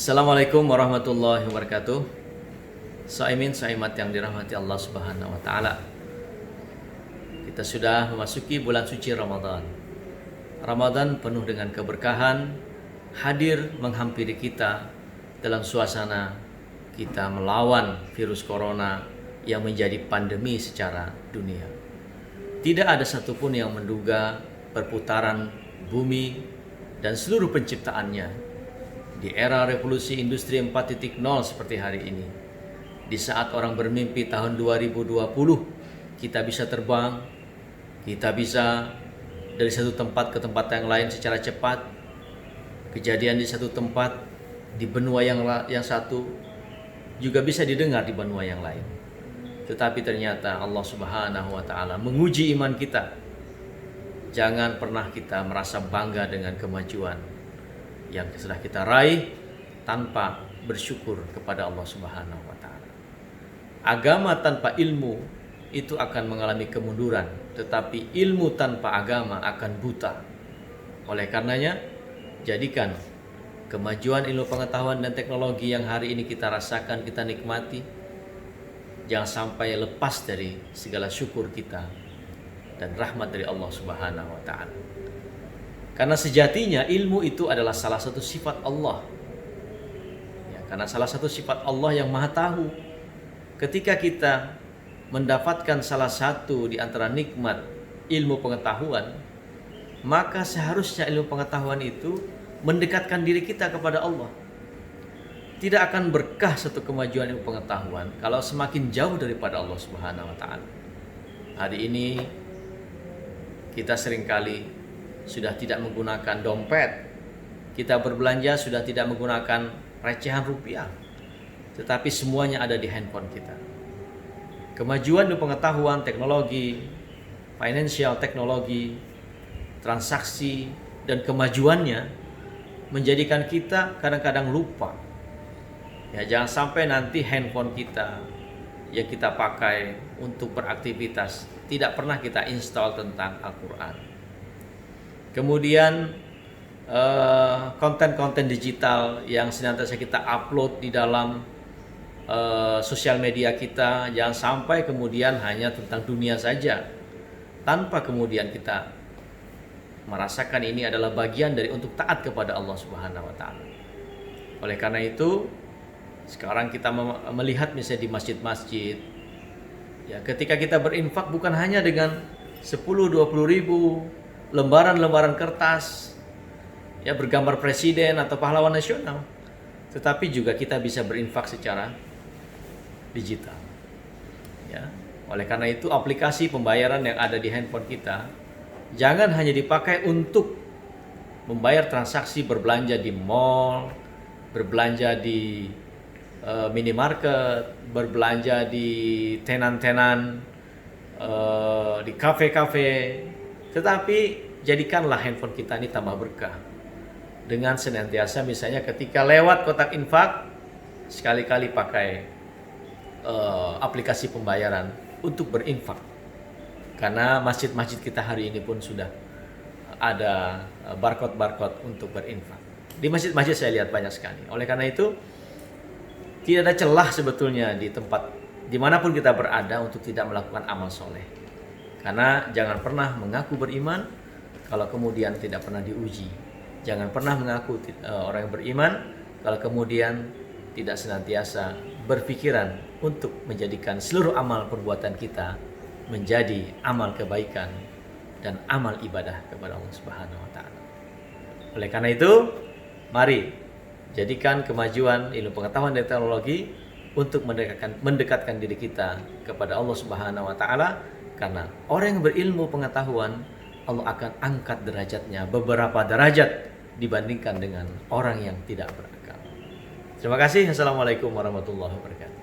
Assalamualaikum warahmatullahi wabarakatuh. Saimin saimat yang dirahmati Allah Subhanahu wa taala. Kita sudah memasuki bulan suci Ramadan. Ramadan penuh dengan keberkahan, hadir menghampiri kita dalam suasana kita melawan virus corona yang menjadi pandemi secara dunia. Tidak ada satupun yang menduga perputaran bumi dan seluruh penciptaannya di era revolusi industri 4.0 seperti hari ini. Di saat orang bermimpi tahun 2020 kita bisa terbang, kita bisa dari satu tempat ke tempat yang lain secara cepat. Kejadian di satu tempat di benua yang satu juga bisa didengar di benua yang lain. Tetapi ternyata Allah Subhanahu wa taala menguji iman kita. Jangan pernah kita merasa bangga dengan kemajuan yang sudah kita raih tanpa bersyukur kepada Allah Subhanahu wa taala. Agama tanpa ilmu itu akan mengalami kemunduran, tetapi ilmu tanpa agama akan buta. Oleh karenanya, jadikan kemajuan ilmu pengetahuan dan teknologi yang hari ini kita rasakan, kita nikmati, jangan sampai lepas dari segala syukur kita dan rahmat dari Allah Subhanahu wa taala. Karena sejatinya ilmu itu adalah salah satu sifat Allah. Ya, karena salah satu sifat Allah yang Maha Tahu. Ketika kita mendapatkan salah satu di antara nikmat ilmu pengetahuan, maka seharusnya ilmu pengetahuan itu mendekatkan diri kita kepada Allah. Tidak akan berkah satu kemajuan ilmu pengetahuan kalau semakin jauh daripada Allah Subhanahu wa taala. Hari ini kita seringkali sudah tidak menggunakan dompet. Kita berbelanja sudah tidak menggunakan recehan rupiah. Tetapi semuanya ada di handphone kita. Kemajuan ilmu pengetahuan, teknologi, financial teknologi, transaksi, dan kemajuannya menjadikan kita kadang-kadang lupa. Ya, jangan sampai nanti handphone kita yang kita pakai untuk beraktivitas tidak pernah kita install tentang Al-Quran. Kemudian konten-konten digital yang senantiasa kita upload di dalam sosial media kita, jangan sampai kemudian hanya tentang dunia saja, tanpa kemudian kita merasakan ini adalah bagian dari untuk taat kepada Allah Subhanahu wa taala. Oleh karena itu, sekarang kita melihat misalnya di masjid-masjid, ya, ketika kita berinfak bukan hanya dengan 10-20 ribu lembaran-lembaran kertas ya bergambar presiden atau pahlawan nasional, tetapi juga kita bisa berinfak secara digital. Ya, oleh karena itu aplikasi pembayaran yang ada di handphone kita jangan hanya dipakai untuk membayar transaksi berbelanja di mall, berbelanja di minimarket, berbelanja di tenan-tenan, di kafe-kafe. Tetapi jadikanlah handphone kita ini tambah berkah dengan senantiasa misalnya ketika lewat kotak infak sekali-kali pakai aplikasi pembayaran untuk berinfak. Karena masjid-masjid kita hari ini pun sudah ada barcode-barcode untuk berinfak. Di masjid-masjid saya lihat banyak sekali. Oleh karena itu tidak ada celah sebetulnya di tempat dimanapun kita berada untuk tidak melakukan amal soleh. Karena jangan pernah mengaku beriman kalau kemudian tidak pernah diuji. Jangan pernah mengaku orang yang beriman kalau kemudian tidak senantiasa berpikiran untuk menjadikan seluruh amal perbuatan kita menjadi amal kebaikan dan amal ibadah kepada Allah Subhanahu wa taala. Oleh karena itu, mari jadikan kemajuan ilmu pengetahuan dan teknologi untuk mendekatkan diri kita kepada Allah Subhanahu wa taala. Karena orang yang berilmu pengetahuan, Allah akan angkat derajatnya beberapa derajat dibandingkan dengan orang yang tidak berakal. Terima kasih. Assalamualaikum warahmatullahi wabarakatuh.